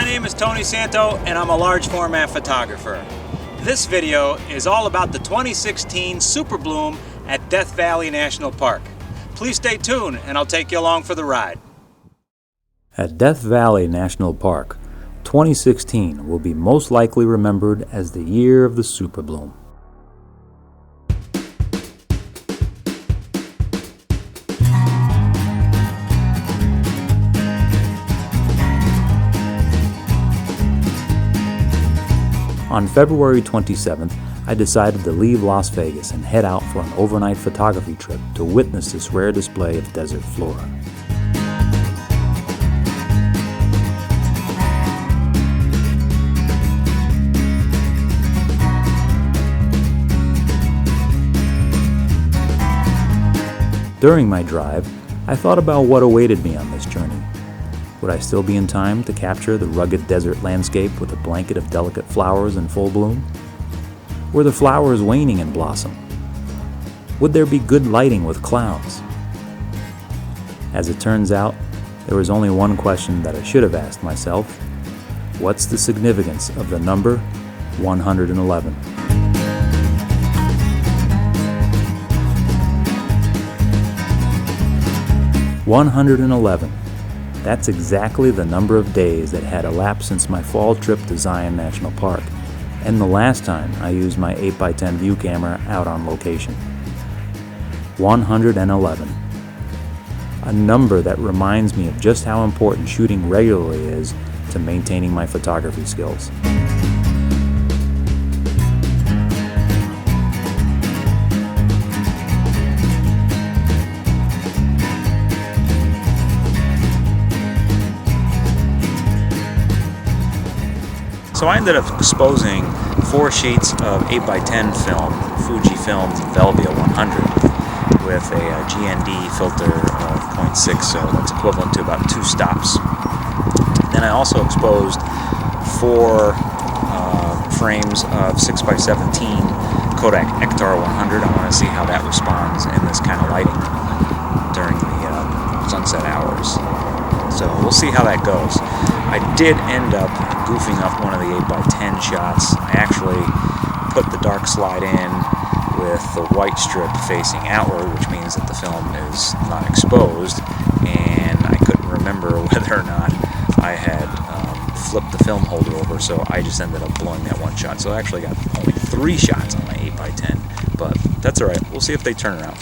name is Tony Santo and I'm a large format photographer. This video is all about the 2016 Super Bloom at Death Valley National Park. Please stay tuned and I'll take you along for the ride. At Death Valley National Park, 2016 will be most likely remembered as the year of the Super Bloom. On February 27th, I decided to leave Las Vegas and head out for an overnight photography trip to witness this rare display of desert flora. During my drive, I thought about what awaited me on this journey. Would I still be in time to capture the rugged desert landscape with a blanket of delicate flowers in full bloom? Were the flowers waning in blossom? Would there be good lighting with clouds? As it turns out, there was only one question that I should have asked myself. What's the significance of the number 111? $111. That's exactly the number of days that had elapsed since my fall trip to Zion National Park, and the last time I used my 8x10 view camera out on location. 111. A number that reminds me of just how important shooting regularly is to maintaining my photography skills. So I ended up exposing 4 sheets of 8x10 film, Fujifilm's Velvia 100, with a GND filter of 0.6, so that's equivalent to about 2 stops. Then I also exposed 4 frames of 6x17 Kodak Ektar 100. I want to see how that responds in this kind of lighting during the sunset hours. So we'll see how that goes. I did end up goofing up one of the 8x10 shots. I actually put the dark slide in with the white strip facing outward, which means that the film is not exposed, and I couldn't remember whether or not I had flipped the film holder over, so I just ended up blowing that one shot. So I actually got only 3 shots on my 8x10, but that's alright. We'll see if they turn around.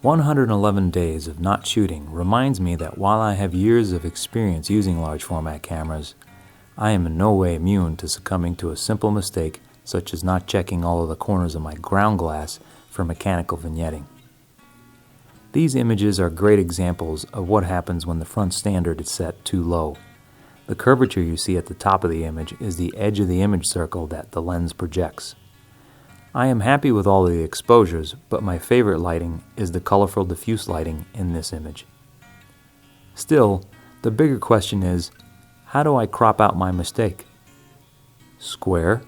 "111 days of not shooting reminds me that while I have years of experience using large format cameras, I am in no way immune to succumbing to a simple mistake such as not checking all of the corners of my ground glass for mechanical vignetting. These images are great examples of what happens when the front standard is set too low. The curvature you see at the top of the image is the edge of the image circle that the lens projects. I am happy with all of the exposures, but my favorite lighting is the colorful diffuse lighting in this image. Still, the bigger question is, how do I crop out my mistake? Square?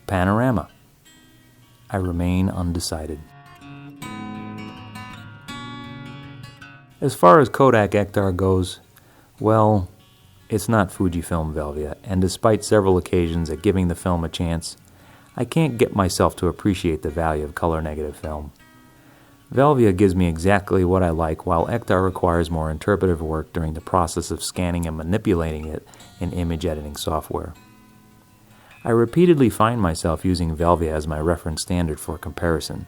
Panorama? I remain undecided. As far as Kodak Ektar goes, well, it's not Fujifilm Velvia, and despite several occasions at giving the film a chance, I can't get myself to appreciate the value of color negative film. Velvia gives me exactly what I like, while Ektar requires more interpretive work during the process of scanning and manipulating it in image editing software. I repeatedly find myself using Velvia as my reference standard for comparison,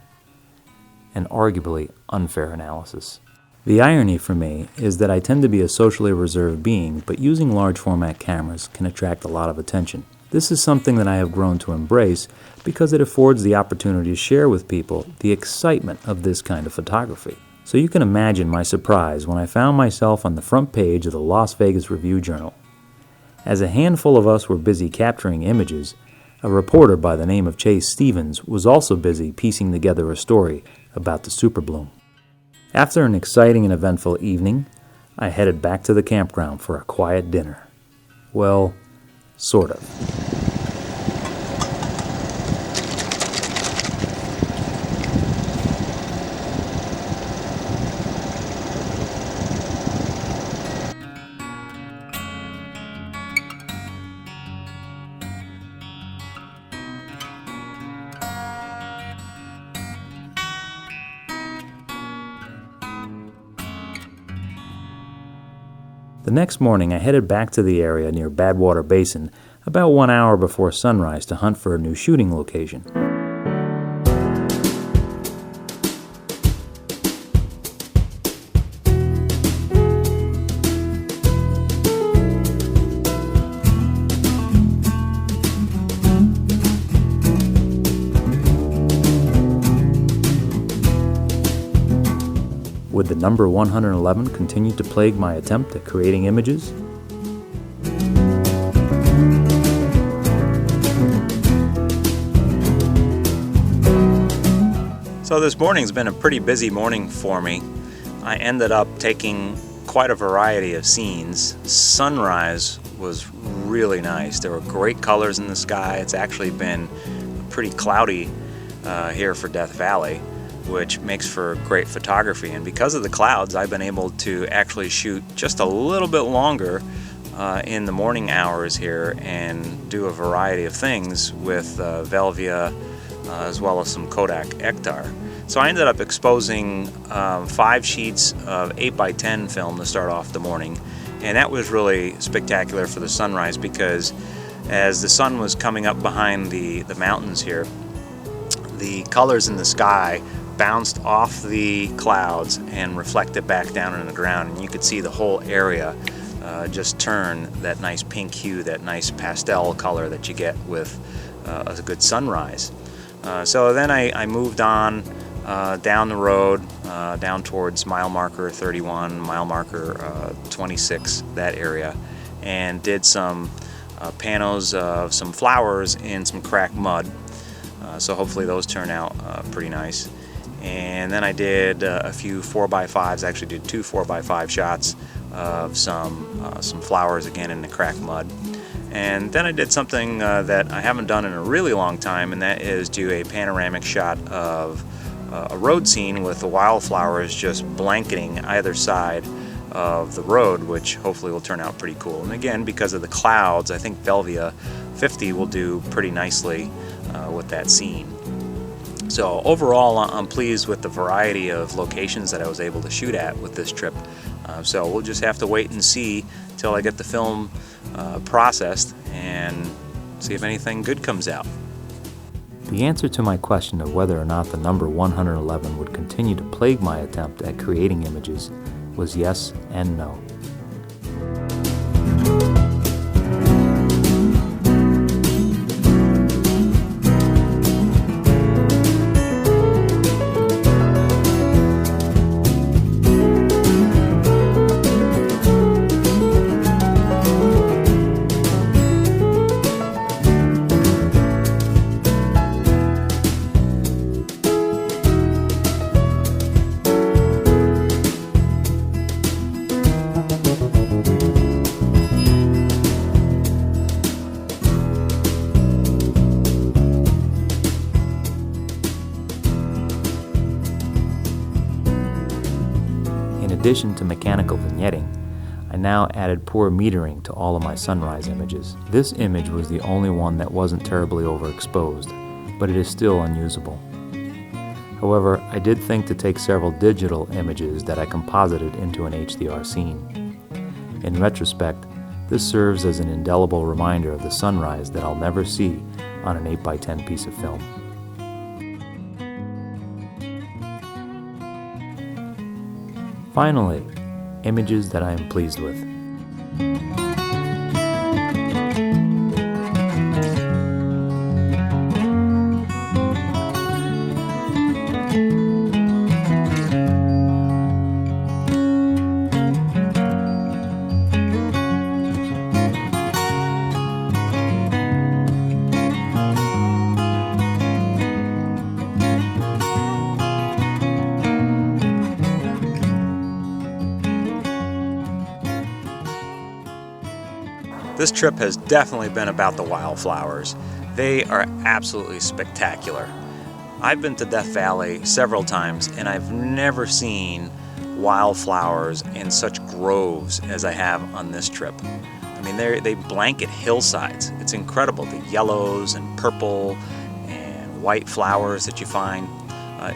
an arguably unfair analysis. The irony for me is that I tend to be a socially reserved being, but using large format cameras can attract a lot of attention. This is something that I have grown to embrace because it affords the opportunity to share with people the excitement of this kind of photography. So you can imagine my surprise when I found myself on the front page of the Las Vegas Review-Journal. As a handful of us were busy capturing images, a reporter by the name of Chase Stevens was also busy piecing together a story about the Super Bloom. After an exciting and eventful evening, I headed back to the campground for a quiet dinner. Well, sort of. The next morning I headed back to the area near Badwater Basin about 1 hour before sunrise to hunt for a new shooting location. Would the number 111 continue to plague my attempt at creating images? So this morning's been a pretty busy morning for me. I ended up taking quite a variety of scenes. Sunrise was really nice. There were great colors in the sky. It's actually been pretty cloudy here for Death Valley, which makes for great photography. And because of the clouds, I've been able to actually shoot just a little bit longer in the morning hours here and do a variety of things with Velvia as well as some Kodak Ektar. So I ended up exposing 5 sheets of 8x10 film to start off the morning, and that was really spectacular for the sunrise because as the sun was coming up behind the mountains here, the colors in the sky bounced off the clouds and reflected back down into the ground, and you could see the whole area just turn that nice pink hue, that nice pastel color that you get with a good sunrise. So then I moved on down the road, down towards mile marker 31, mile marker 26, that area, and did some panos of some flowers in some cracked mud. So hopefully those turn out pretty nice. And then I did a few 4x5s, actually did 2 4x5 shots of some flowers again in the cracked mud. And then I did something that I haven't done in a really long time, and that is do a panoramic shot of a road scene with the wildflowers just blanketing either side of the road, which hopefully will turn out pretty cool. And again, because of the clouds, I think Velvia 50 will do pretty nicely with that scene. So overall, I'm pleased with the variety of locations that I was able to shoot at with this trip. So we'll just have to wait and see till I get the film processed and see if anything good comes out. The answer to my question of whether or not the number 111 would continue to plague my attempt at creating images was yes and no. In addition to mechanical vignetting, I now added poor metering to all of my sunrise images. This image was the only one that wasn't terribly overexposed, but it is still unusable. However, I did think to take several digital images that I composited into an HDR scene. In retrospect, this serves as an indelible reminder of the sunrise that I'll never see on an 8x10 piece of film. Finally, images that I am pleased with. This trip has definitely been about the wildflowers. They are absolutely spectacular. I've been to Death Valley several times and I've never seen wildflowers in such groves as I have on this trip. I mean, they blanket hillsides. It's incredible, the yellows and purple and white flowers that you find.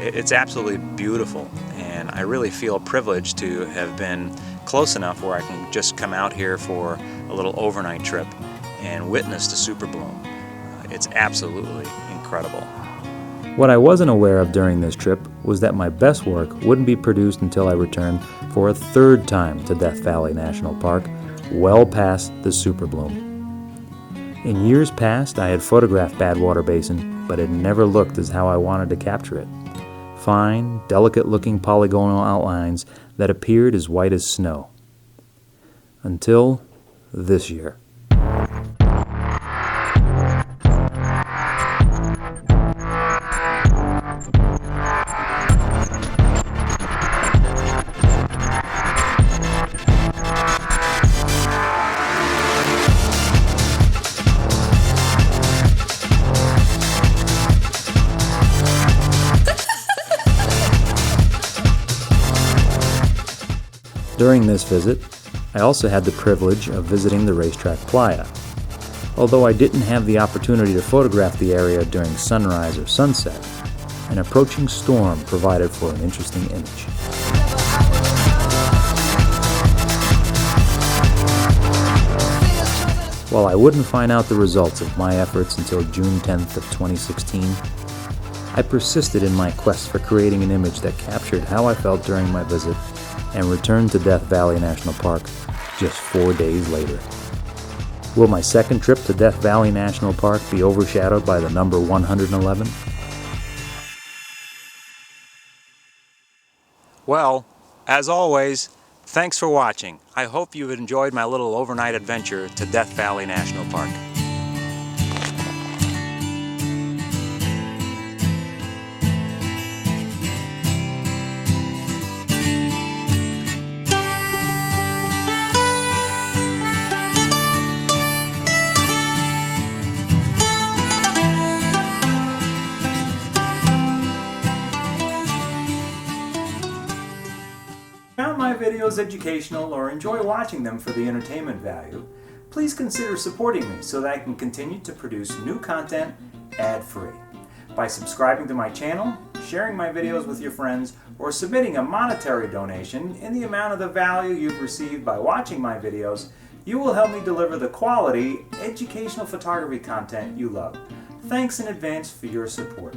It's absolutely beautiful, and I really feel privileged to have been close enough where I can just come out here for a little overnight trip and witness the super bloom. It's absolutely incredible. What I wasn't aware of during this trip was that my best work wouldn't be produced until I returned for a third time to Death Valley National Park, well past the super bloom. In years past, I had photographed Badwater Basin, but it never looked as how I wanted to capture it. Fine, delicate-looking polygonal outlines that appeared as white as snow. Until this year. During this visit, I also had the privilege of visiting the Racetrack Playa. Although I didn't have the opportunity to photograph the area during sunrise or sunset, an approaching storm provided for an interesting image. While I wouldn't find out the results of my efforts until June 10th of 2016, I persisted in my quest for creating an image that captured how I felt during my visit and returned to Death Valley National Park just 4 days later. Will my second trip to Death Valley National Park be overshadowed by the number 111? Well, as always, thanks for watching. I hope you've enjoyed my little overnight adventure to Death Valley National Park. Found my videos educational or enjoy watching them for the entertainment value, please consider supporting me so that I can continue to produce new content ad-free. By subscribing to my channel, sharing my videos with your friends, or submitting a monetary donation in the amount of the value you've received by watching my videos, you will help me deliver the quality, educational photography content you love. Thanks in advance for your support.